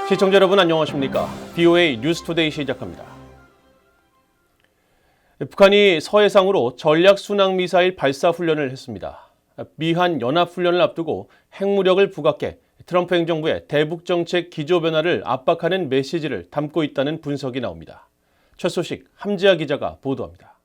시청자 여러분 안녕하십니까? BOA 뉴스투데이 시작합니다. 북한이 서해상으로 전략 순항미사일 발사 훈련을 했습니다. 미한 연합훈련을 앞두고 핵무력을 부각해 트럼프 행정부의 대북정책 기조 변화를 압박하는 메시지를 담고 있다는 분석이 나옵니다. 첫 소식 함지아 기자가 보도합니다.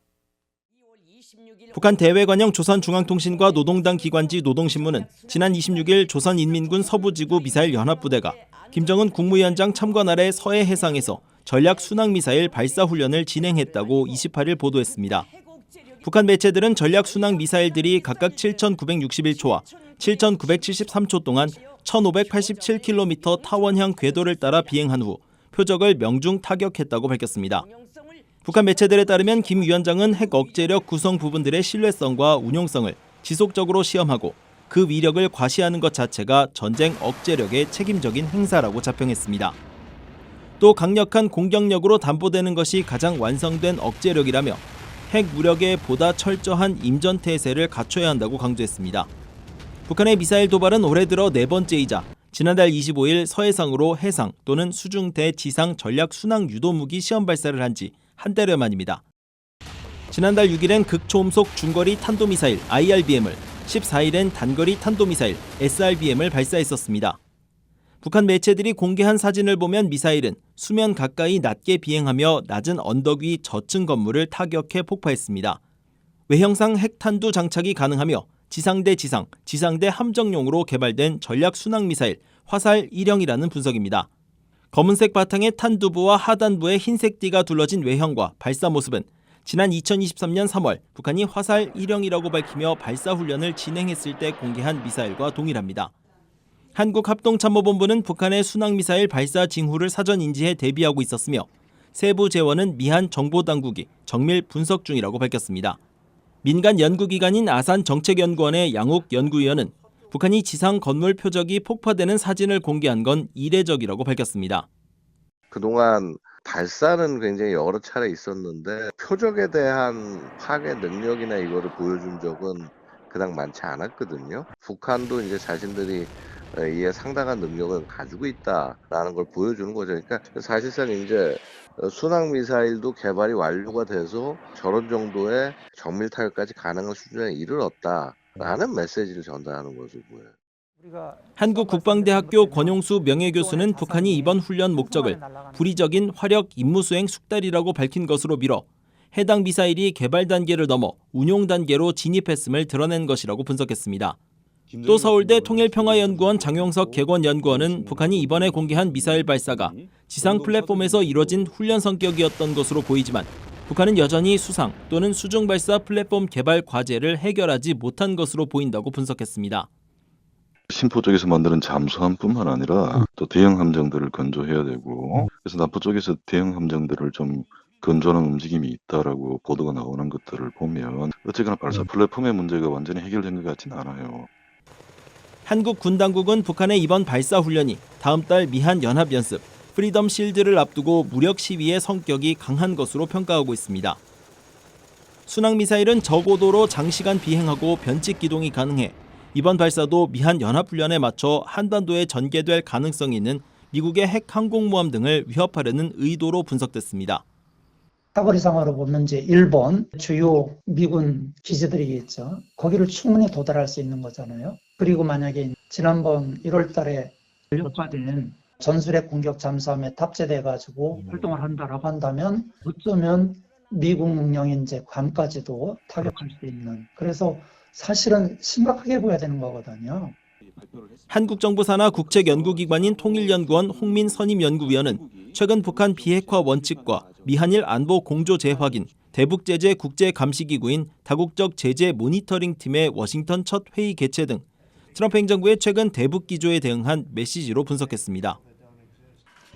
북한 대외관영 조선중앙통신과 노동당 기관지 노동신문은 지난 26일 조선인민군 서부지구 미사일 연합부대가 김정은 국무위원장 참관 아래 서해 해상에서 전략 순항미사일 발사 훈련을 진행했다고 28일 보도했습니다. 북한 매체들은 전략 순항 미사일들이 각각 7,961초와 7,973초 동안 1,587km 타원형 궤도를 따라 비행한 후 표적을 명중 타격했다고 밝혔습니다. 북한 매체들에 따르면 김 위원장은 핵 억제력 구성 부분들의 신뢰성과 운용성을 지속적으로 시험하고 그 위력을 과시하는 것 자체가 전쟁 억제력의 책임적인 행사라고 자평했습니다. 또 강력한 공격력으로 담보되는 것이 가장 완성된 억제력이라며 핵 무력에 보다 철저한 임전태세를 갖춰야 한다고 강조했습니다. 북한의 미사일 도발은 올해 들어 네 번째이자 지난달 25일 서해상으로 해상 또는 수중 대지상 전략 순항 유도무기 시험 발사를 한 지 한 달여 만입니다. 지난달 6일엔 극초음속 중거리 탄도미사일 IRBM을, 14일엔 단거리 탄도미사일 SRBM을 발사했었습니다. 북한 매체들이 공개한 사진을 보면 미사일은 수면 가까이 낮게 비행하며 낮은 언덕 위 저층 건물을 타격해 폭파했습니다. 외형상 핵탄두 장착이 가능하며 지상대 지상, 지상대 함정용으로 개발된 전략 순항미사일 화살 1형이라는 분석입니다. 검은색 바탕에 탄두부와 하단부에 흰색 띠가 둘러진 외형과 발사 모습은 지난 2023년 3월 북한이 화살 1형이라고 밝히며 발사 훈련을 진행했을 때 공개한 미사일과 동일합니다. 한국합동참모본부는 북한의 순항미사일 발사 징후를 사전 인지해 대비하고 있었으며 세부 재원은 미한 정보당국이 정밀 분석 중이라고 밝혔습니다. 민간 연구기관인 아산정책연구원의 양욱 연구위원은 북한이 지상 건물 표적이 폭파되는 사진을 공개한 건 이례적이라고 밝혔습니다. 그동안 발사는 굉장히 여러 차례 있었는데 표적에 대한 파괴 능력이나 이거를 보여준 적은 그닥 많지 않았거든요. 북한도 이제 자신들이 이에 상당한 능력을 가지고 있다라는 걸 보여주는 거죠. 그러니까 사실상 이제 순항 미사일도 개발이 완료가 돼서 저런 정도의 정밀 타격까지 가능한 수준에 이르렀다라는 메시지를 전달하는 것으로 보여요. 한국국방대학교 권용수 명예교수는 북한이 이번 훈련 목적을 불의적인 화력 임무 수행 숙달이라고 밝힌 것으로 미뤄 해당 미사일이 개발 단계를 넘어 운용 단계로 진입했음을 드러낸 것이라고 분석했습니다. 또 서울대 통일평화연구원 장용석 객원연구원은 북한이 이번에 공개한 미사일 발사가 지상 플랫폼에서 이뤄진 훈련 성격이었던 것으로 보이지만 북한은 여전히 수상 또는 수중 발사 플랫폼 개발 과제를 해결하지 못한 것으로 보인다고 분석했습니다. 신포 쪽에서 만드는 잠수함뿐만 아니라 또 대형 함정들을 건조해야 되고, 그래서 남포 쪽에서 대형 함정들을 좀 건조하는 움직임이 있다라고 보도가 나오는 것들을 보면 어쨌거나 발사 플랫폼의 문제가 완전히 해결된 것 같지는 않아요. 한국 군 당국은 북한의 이번 발사 훈련이 다음 달 미한 연합연습 프리덤 실드를 앞두고 무력 시위의 성격이 강한 것으로 평가하고 있습니다. 순항미사일은 저고도로 장시간 비행하고 변칙 기동이 가능해 이번 발사도 미한 연합훈련에 맞춰 한반도에 전개될 가능성이 있는 미국의 핵 항공모함 등을 위협하려는 의도로 분석됐습니다. 사거리상으로 보면 이제 일본 주요 미군 기지들이겠죠. 거기를 충분히 도달할 수 있는 거잖아요. 그리고 만약에 지난번 1월 달에 전력화된 전술핵 공격 잠수함에 탑재돼 가지고 활동을 한다라고 한다면 어쩌면 미국령인 이제 괌까지도 타격할 수 있는, 그래서 사실은 심각하게 보여야 되는 거거든요. 한국 정부 산하 국책연구기관인 통일연구원 홍민 선임연구위원은 최근 북한 비핵화 원칙과 미한일 안보 공조 재확인, 대북제재 국제감시기구인 다국적 제재 모니터링 팀의 워싱턴 첫 회의 개최 등 트럼프 행정부의 최근 대북 기조에 대응한 메시지로 분석했습니다.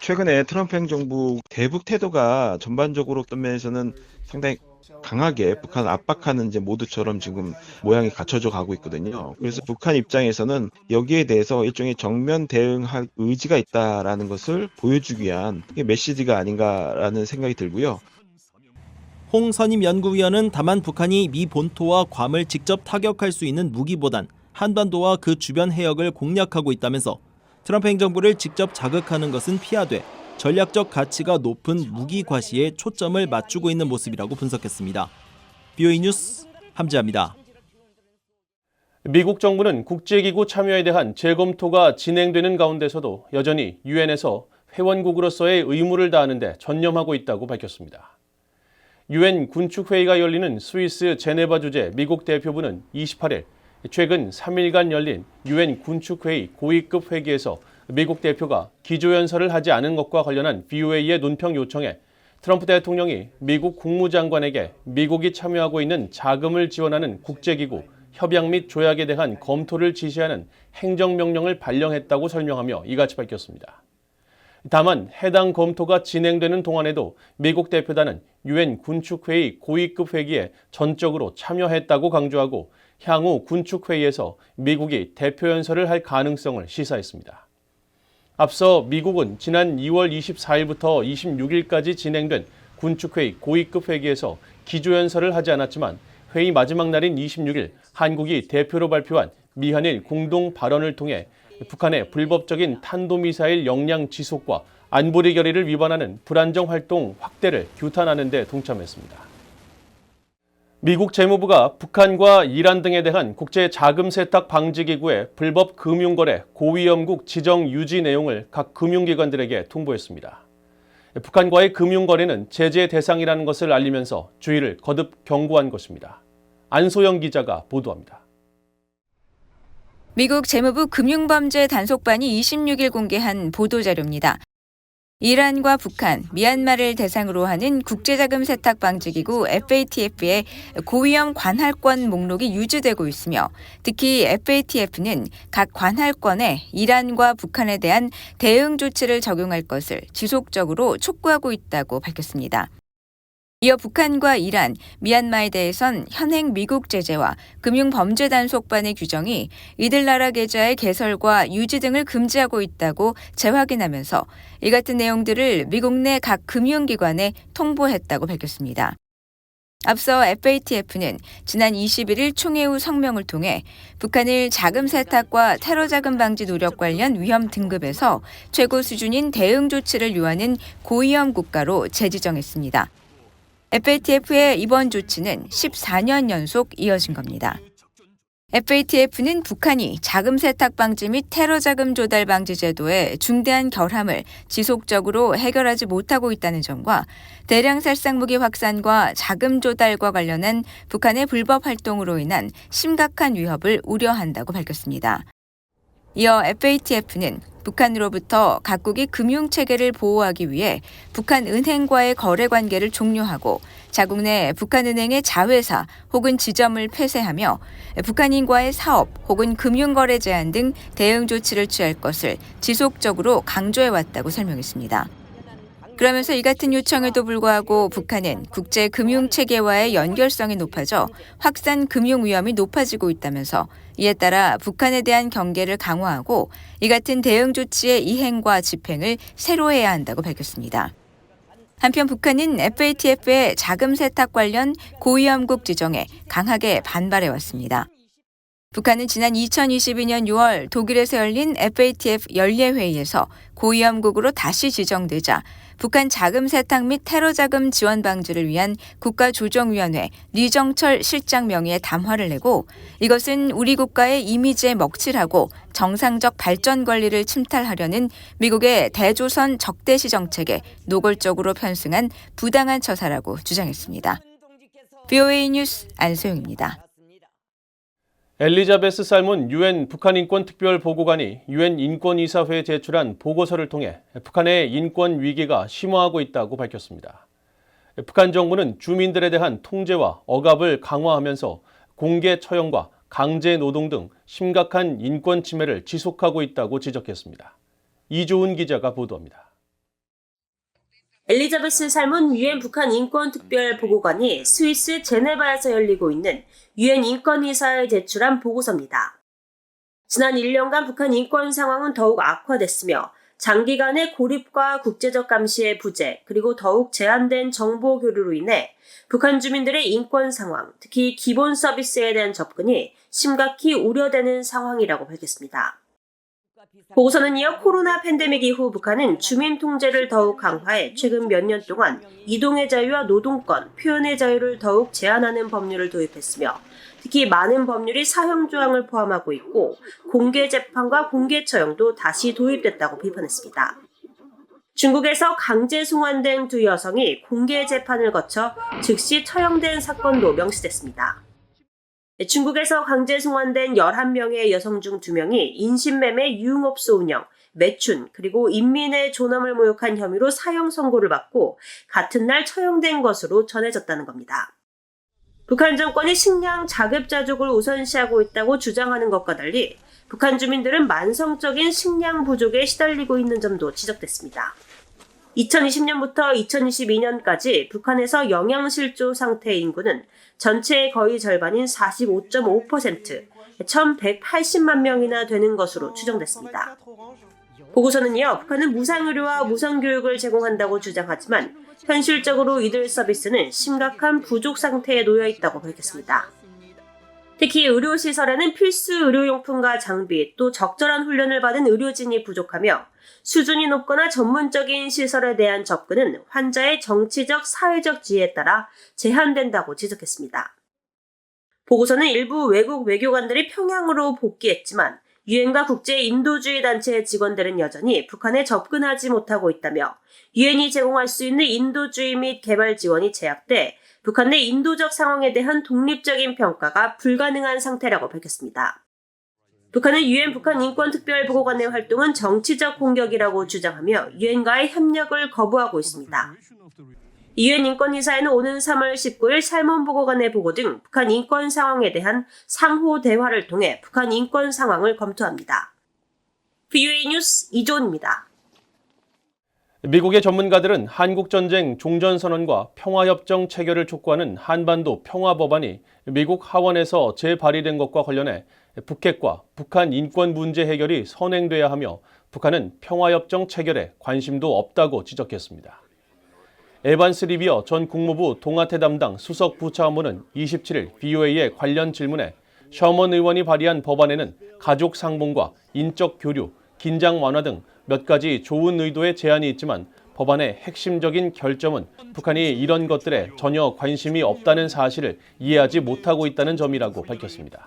최근에 트럼프 행정부 대북 태도가 전반적으로 어떤 면에서는 상당히 강하게 북한을 압박하는 이제 모드처럼 지금 모양이 갖춰져 가고 있거든요. 그래서 북한 입장에서는 여기에 대해서 일종의 정면 대응할 의지가 있다라는 것을 보여주기 위한 메시지가 아닌가라는 생각이 들고요. 홍 선임 연구위원은 다만 북한이 미 본토와 괌을 직접 타격할 수 있는 무기보단 한반도와 그 주변 해역을 공략하고 있다면서 트럼프 행정부를 직접 자극하는 것은 피하되 전략적 가치가 높은 무기 과시에 초점을 맞추고 있는 모습이라고 분석했습니다. BOE 뉴스 함지아입니다. 미국 정부는 국제기구 참여에 대한 재검토가 진행되는 가운데서도 여전히 유엔에서 회원국으로서의 의무를 다하는 데 전념하고 있다고 밝혔습니다. 유엔 군축회의가 열리는 스위스 제네바 주재 미국 대표부는 28일 최근 3일간 열린 유엔 군축회의 고위급 회기에서 미국 대표가 기조연설을 하지 않은 것과 관련한 BOA의 논평 요청에 트럼프 대통령이 미국 국무장관에게 미국이 참여하고 있는 자금을 지원하는 국제기구, 협약 및 조약에 대한 검토를 지시하는 행정명령을 발령했다고 설명하며 이같이 밝혔습니다. 다만 해당 검토가 진행되는 동안에도 미국 대표단은 유엔 군축회의 고위급 회기에 전적으로 참여했다고 강조하고 향후 군축회의에서 미국이 대표연설을 할 가능성을 시사했습니다. 앞서 미국은 지난 2월 24일부터 26일까지 진행된 군축회의 고위급 회기에서 기조연설을 하지 않았지만 회의 마지막 날인 26일 한국이 대표로 발표한 미한일 공동 발언을 통해 북한의 불법적인 탄도미사일 역량 지속과 안보리 결의를 위반하는 불안정 활동 확대를 규탄하는 데 동참했습니다. 미국 재무부가 북한과 이란 등에 대한 국제 자금 세탁 방지 기구의 불법 금융거래 고위험국 지정 유지 내용을 각 금융기관들에게 통보했습니다. 북한과의 금융거래는 제재 대상이라는 것을 알리면서 주의를 거듭 경고한 것입니다. 안소영 기자가 보도합니다. 미국 재무부 금융범죄 단속반이 26일 공개한 보도자료입니다. 이란과 북한, 미얀마를 대상으로 하는 국제자금 세탁 방지기구 FATF의 고위험 관할권 목록이 유지되고 있으며 특히 FATF는 각 관할권에 이란과 북한에 대한 대응 조치를 적용할 것을 지속적으로 촉구하고 있다고 밝혔습니다. 이어 북한과 이란, 미얀마에 대해선 현행 미국 제재와 금융범죄단속반의 규정이 이들 나라 계좌의 개설과 유지 등을 금지하고 있다고 재확인하면서 이 같은 내용들을 미국 내 각 금융기관에 통보했다고 밝혔습니다. 앞서 FATF는 지난 21일 총회 후 성명을 통해 북한을 자금 세탁과 테러 자금 방지 노력 관련 위험 등급에서 최고 수준인 대응 조치를 요하는 고위험 국가로 재지정했습니다. FATF의 이번 조치는 14년 연속 이어진 겁니다. FATF는 북한이 자금 세탁 방지 및 테러 자금 조달 방지 제도의 중대한 결함을 지속적으로 해결하지 못하고 있다는 점과 대량 살상 무기 확산과 자금 조달과 관련한 북한의 불법 활동으로 인한 심각한 위협을 우려한다고 밝혔습니다. 이어 FATF는 북한으로부터 각국이 금융체계를 보호하기 위해 북한 은행과의 거래 관계를 종료하고 자국 내 북한은행의 자회사 혹은 지점을 폐쇄하며 북한인과의 사업 혹은 금융거래 제한 등 대응 조치를 취할 것을 지속적으로 강조해왔다고 설명했습니다. 그러면서 이 같은 요청에도 불구하고 북한은 국제 금융체계와의 연결성이 높아져 확산 금융 위험이 높아지고 있다면서 이에 따라 북한에 대한 경계를 강화하고 이 같은 대응 조치의 이행과 집행을 새로 해야 한다고 밝혔습니다. 한편 북한은 FATF의 자금 세탁 관련 고위험국 지정에 강하게 반발해왔습니다. 북한은 지난 2022년 6월 독일에서 열린 FATF 연례회의에서 고위험국으로 다시 지정되자 북한 자금 세탁 및 테러 자금 지원 방지를 위한 국가조정위원회 리정철 실장 명의의 담화를 내고 이것은 우리 국가의 이미지에 먹칠하고 정상적 발전 권리를 침탈하려는 미국의 대조선 적대시 정책에 노골적으로 편승한 부당한 처사라고 주장했습니다. BOA 뉴스 안소영입니다. 엘리자베스 살몬 유엔 북한인권특별보고관이 유엔 인권이사회에 제출한 보고서를 통해 북한의 인권 위기가 심화하고 있다고 밝혔습니다. 북한 정부는 주민들에 대한 통제와 억압을 강화하면서 공개 처형과 강제 노동 등 심각한 인권 침해를 지속하고 있다고 지적했습니다. 이조은 기자가 보도합니다. 엘리자베스 살몬 유엔 북한 인권특별보고관이 스위스 제네바에서 열리고 있는 유엔 인권이사에 제출한 보고서입니다. 지난 1년간 북한 인권 상황은 더욱 악화됐으며 장기간의 고립과 국제적 감시의 부재, 그리고 더욱 제한된 정보 교류로 인해 북한 주민들의 인권 상황, 특히 기본 서비스에 대한 접근이 심각히 우려되는 상황이라고 밝혔습니다. 보고서는 이어 코로나 팬데믹 이후 북한은 주민 통제를 더욱 강화해 최근 몇 년 동안 이동의 자유와 노동권, 표현의 자유를 더욱 제한하는 법률을 도입했으며 특히 많은 법률이 사형 조항을 포함하고 있고 공개 재판과 공개 처형도 다시 도입됐다고 비판했습니다. 중국에서 강제 송환된 두 여성이 공개 재판을 거쳐 즉시 처형된 사건도 명시됐습니다. 중국에서 강제 송환된 11명의 여성 중 2명이 인신매매 유흥업소 운영, 매춘, 그리고 인민의 존엄을 모욕한 혐의로 사형 선고를 받고 같은 날 처형된 것으로 전해졌다는 겁니다. 북한 정권이 식량 자급자족을 우선시하고 있다고 주장하는 것과 달리 북한 주민들은 만성적인 식량 부족에 시달리고 있는 점도 지적됐습니다. 2020년부터 2022년까지 북한에서 영양실조 상태의 인구는 전체의 거의 절반인 45.5%, 1,180만 명이나 되는 것으로 추정됐습니다. 보고서는 이어 북한은 무상의료와 무상교육을 제공한다고 주장하지만 현실적으로 이들 서비스는 심각한 부족 상태에 놓여 있다고 밝혔습니다. 특히 의료시설에는 필수 의료용품과 장비, 또 적절한 훈련을 받은 의료진이 부족하며 수준이 높거나 전문적인 시설에 대한 접근은 환자의 정치적, 사회적 지혜에 따라 제한된다고 지적했습니다. 보고서는 일부 외국 외교관들이 평양으로 복귀했지만 유엔과 국제 인도주의 단체의 직원들은 여전히 북한에 접근하지 못하고 있다며 유엔이 제공할 수 있는 인도주의 및 개발 지원이 제약돼 북한 내 인도적 상황에 대한 독립적인 평가가 불가능한 상태라고 밝혔습니다. 북한은 유엔 북한 인권특별보고관의 활동은 정치적 공격이라고 주장하며 유엔과의 협력을 거부하고 있습니다. 유엔 인권이사회는 오는 3월 19일 살몬 보고관의 보고 등 북한 인권 상황에 대한 상호 대화를 통해 북한 인권 상황을 검토합니다. VOA 뉴스 이조은입니다. 미국의 전문가들은 한국전쟁 종전선언과 평화협정 체결을 촉구하는 한반도 평화법안이 미국 하원에서 재발의된 것과 관련해 북핵과 북한 인권 문제 해결이 선행돼야 하며 북한은 평화협정 체결에 관심도 없다고 지적했습니다. 에반스 리비어 전 국무부 동아태 담당 수석 부차관보는 27일 VOA의 관련 질문에 셔먼 의원이 발의한 법안에는 가족 상봉과 인적 교류, 긴장 완화 등 몇 가지 좋은 의도의 제안이 있지만 법안의 핵심적인 결점은 북한이 이런 것들에 전혀 관심이 없다는 사실을 이해하지 못하고 있다는 점이라고 밝혔습니다.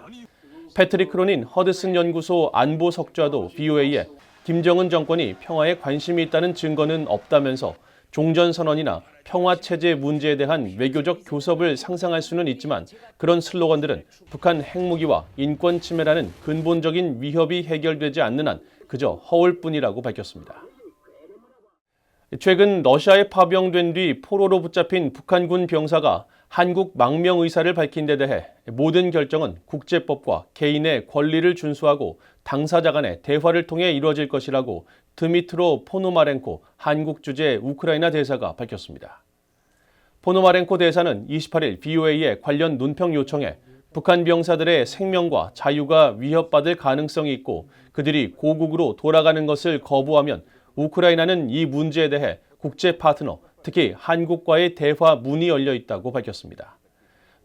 패트릭 크로닌 허드슨 연구소 안보 석좌도 VOA에 김정은 정권이 평화에 관심이 있다는 증거는 없다면서 종전선언이나 평화체제 문제에 대한 외교적 교섭을 상상할 수는 있지만 그런 슬로건들은 북한 핵무기와 인권 침해라는 근본적인 위협이 해결되지 않는 한 그저 허울뿐이라고 밝혔습니다. 최근 러시아에 파병된 뒤 포로로 붙잡힌 북한군 병사가 한국 망명 의사를 밝힌 데 대해 모든 결정은 국제법과 개인의 권리를 준수하고 당사자 간의 대화를 통해 이루어질 것이라고 드미트로 포노마렌코 한국 주재 우크라이나 대사가 밝혔습니다. 포노마렌코 대사는 28일 VOA의 관련 논평 요청에 북한 병사들의 생명과 자유가 위협받을 가능성이 있고 그들이 고국으로 돌아가는 것을 거부하면 우크라이나는 이 문제에 대해 국제 파트너, 특히 한국과의 대화 문이 열려 있다고 밝혔습니다.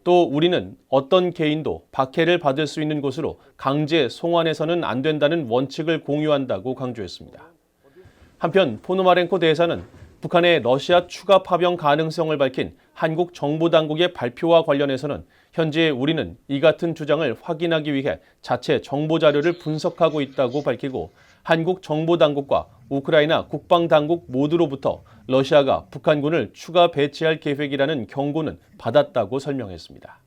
또 우리는 어떤 개인도 박해를 받을 수 있는 곳으로 강제 송환해서는 안 된다는 원칙을 공유한다고 강조했습니다. 한편 포노마렌코 대사는 북한의 러시아 추가 파병 가능성을 밝힌 한국 정부 당국의 발표와 관련해서는 현재 우리는 이 같은 주장을 확인하기 위해 자체 정보 자료를 분석하고 있다고 밝히고 한국 정보 당국과 우크라이나 국방 당국 모두로부터 러시아가 북한군을 추가 배치할 계획이라는 경고는 받았다고 설명했습니다.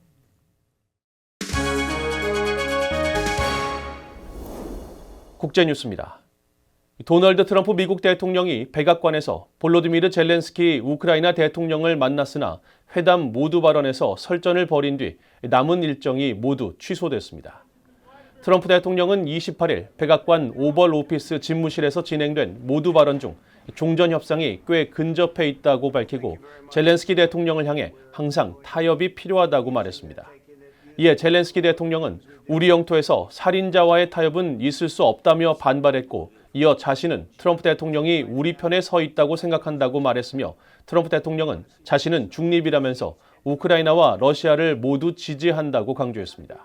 국제뉴스입니다. 도널드 트럼프 미국 대통령이 백악관에서 볼로디미르 젤렌스키 우크라이나 대통령을 만났으나 회담 모두 발언에서 설전을 벌인 뒤 남은 일정이 모두 취소됐습니다. 트럼프 대통령은 28일 백악관 오벌 오피스 집무실에서 진행된 모두 발언 중 종전 협상이 꽤 근접해 있다고 밝히고 젤렌스키 대통령을 향해 항상 타협이 필요하다고 말했습니다. 이에 젤렌스키 대통령은 우리 영토에서 살인자와의 타협은 있을 수 없다며 반발했고 이어 자신은 트럼프 대통령이 우리 편에 서 있다고 생각한다고 말했으며 트럼프 대통령은 자신은 중립이라면서 우크라이나와 러시아를 모두 지지한다고 강조했습니다.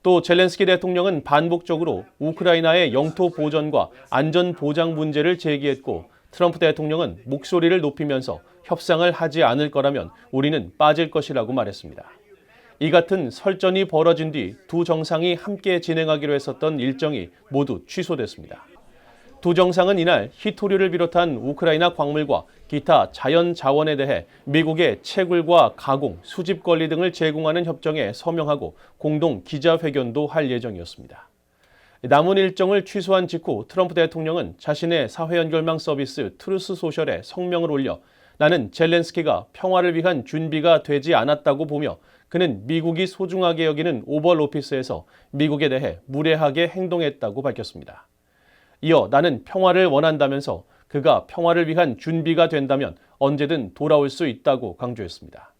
또 젤렌스키 대통령은 반복적으로 우크라이나의 영토 보전과 안전 보장 문제를 제기했고 트럼프 대통령은 목소리를 높이면서 협상을 하지 않을 거라면 우리는 빠질 것이라고 말했습니다. 이 같은 설전이 벌어진 뒤 두 정상이 함께 진행하기로 했었던 일정이 모두 취소됐습니다. 두 정상은 이날 히토류를 비롯한 우크라이나 광물과 기타 자연 자원에 대해 미국의 채굴과 가공, 수집 권리 등을 제공하는 협정에 서명하고 공동 기자회견도 할 예정이었습니다. 남은 일정을 취소한 직후 트럼프 대통령은 자신의 사회연결망 서비스 트루스 소셜에 성명을 올려 나는 젤렌스키가 평화를 위한 준비가 되지 않았다고 보며 그는 미국이 소중하게 여기는 오벌 오피스에서 미국에 대해 무례하게 행동했다고 밝혔습니다. 이어 나는 평화를 원한다면서 그가 평화를 위한 준비가 된다면 언제든 돌아올 수 있다고 강조했습니다.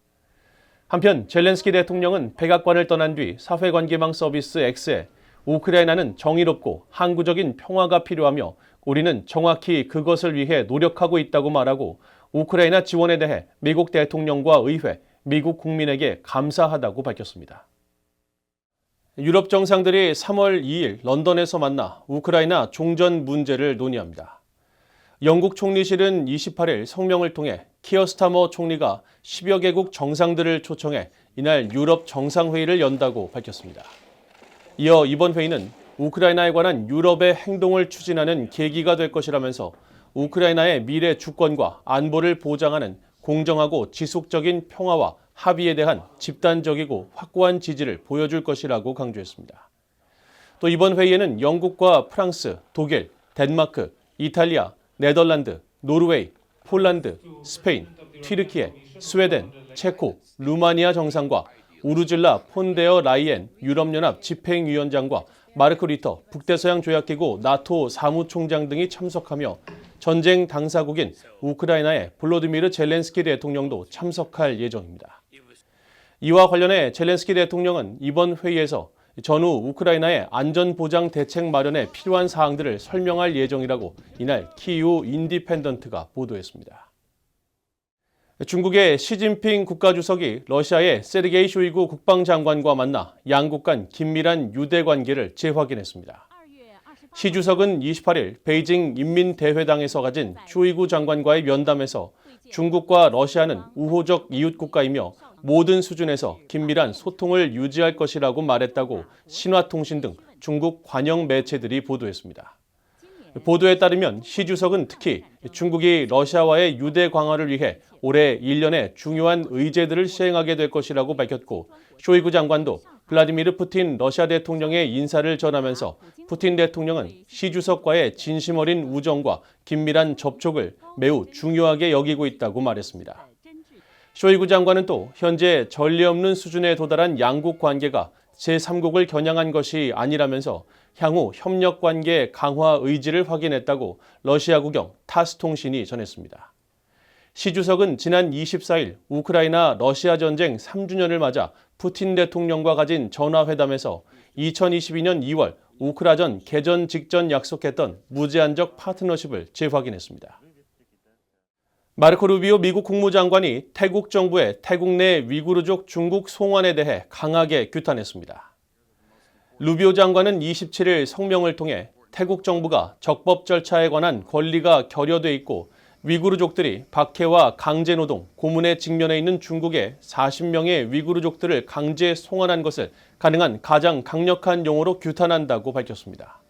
한편 젤렌스키 대통령은 백악관을 떠난 뒤 사회관계망 서비스 X에 우크라이나는 정의롭고 항구적인 평화가 필요하며 우리는 정확히 그것을 위해 노력하고 있다고 말하고 우크라이나 지원에 대해 미국 대통령과 의회, 미국 국민에게 감사하다고 밝혔습니다. 유럽 정상들이 3월 2일 런던에서 만나 우크라이나 종전 문제를 논의합니다. 영국 총리실은 28일 성명을 통해 키어 스타머 총리가 10여 개국 정상들을 초청해 이날 유럽 정상회의를 연다고 밝혔습니다. 이어 이번 회의는 우크라이나에 관한 유럽의 행동을 추진하는 계기가 될 것이라면서 우크라이나의 미래 주권과 안보를 보장하는 공정하고 지속적인 평화와 합의에 대한 집단적이고 확고한 지지를 보여줄 것이라고 강조했습니다. 또 이번 회의에는 영국과 프랑스, 독일, 덴마크, 이탈리아, 네덜란드, 노르웨이, 폴란드, 스페인, 튀르키예, 스웨덴, 체코, 루마니아 정상과 우르줄라 폰데어 라이엔 유럽연합 집행위원장과 마르크 리터 북대서양 조약기구 나토 사무총장 등이 참석하며 전쟁 당사국인 우크라이나의 볼로디미르 젤렌스키 대통령도 참석할 예정입니다. 이와 관련해 젤렌스키 대통령은 이번 회의에서 전후 우크라이나의 안전보장 대책 마련에 필요한 사항들을 설명할 예정이라고 이날 키이우 인디펜던트가 보도했습니다. 중국의 시진핑 국가주석이 러시아의 세르게이 쇼이구 국방장관과 만나 양국 간 긴밀한 유대 관계를 재확인했습니다. 시 주석은 28일 베이징 인민대회당에서 가진 쇼이구 장관과의 면담에서 중국과 러시아는 우호적 이웃 국가이며 모든 수준에서 긴밀한 소통을 유지할 것이라고 말했다고 신화통신 등 중국 관영 매체들이 보도했습니다. 보도에 따르면 시 주석은 특히 중국이 러시아와의 유대 강화를 위해 올해 1년의 중요한 의제들을 시행하게 될 것이라고 밝혔고 쇼이구 장관도 블라디미르 푸틴 러시아 대통령의 인사를 전하면서 푸틴 대통령은 시 주석과의 진심 어린 우정과 긴밀한 접촉을 매우 중요하게 여기고 있다고 말했습니다. 쇼이구 장관은 또 현재 전례 없는 수준에 도달한 양국 관계가 제3국을 겨냥한 것이 아니라면서 향후 협력 관계 강화 의지를 확인했다고 러시아 국영 타스 통신이 전했습니다. 시 주석은 지난 24일 우크라이나 러시아 전쟁 3주년을 맞아 푸틴 대통령과 가진 전화회담에서 2022년 2월 우크라전 개전 직전 약속했던 무제한적 파트너십을 재확인했습니다. 마르코 루비오 미국 국무장관이 태국 정부의 태국 내 위구르족 중국 송환에 대해 강하게 규탄했습니다. 루비오 장관은 27일 성명을 통해 태국 정부가 적법 절차에 관한 권리가 결여돼 있고 위구르족들이 박해와 강제노동, 고문에 직면해 있는 중국에 40명의 위구르족들을 강제 송환한 것을 가능한 가장 강력한 용어로 규탄한다고 밝혔습니다.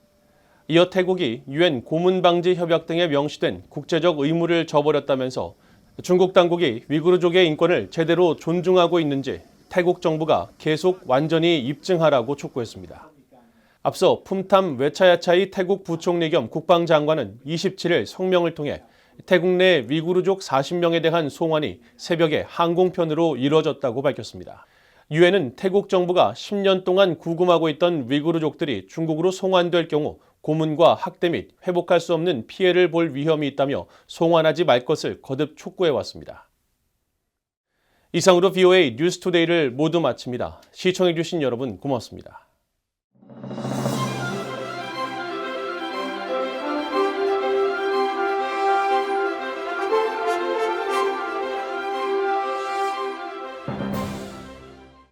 이어 태국이 유엔 고문방지 협약 등에 명시된 국제적 의무를 저버렸다면서 중국 당국이 위구르족의 인권을 제대로 존중하고 있는지 태국 정부가 계속 완전히 입증하라고 촉구했습니다. 앞서 품탐 외차야차이 태국 부총리 겸 국방장관은 27일 성명을 통해 태국 내 위구르족 40명에 대한 송환이 새벽에 항공편으로 이뤄졌다고 밝혔습니다. 유엔은 태국 정부가 10년 동안 구금하고 있던 위구르족들이 중국으로 송환될 경우 고문과 학대 및 회복할 수 없는 피해를 볼 위험이 있다며 송환하지 말 것을 거듭 촉구해왔습니다. 이상으로 VOA 뉴스투데이를 모두 마칩니다. 시청해주신 여러분 고맙습니다.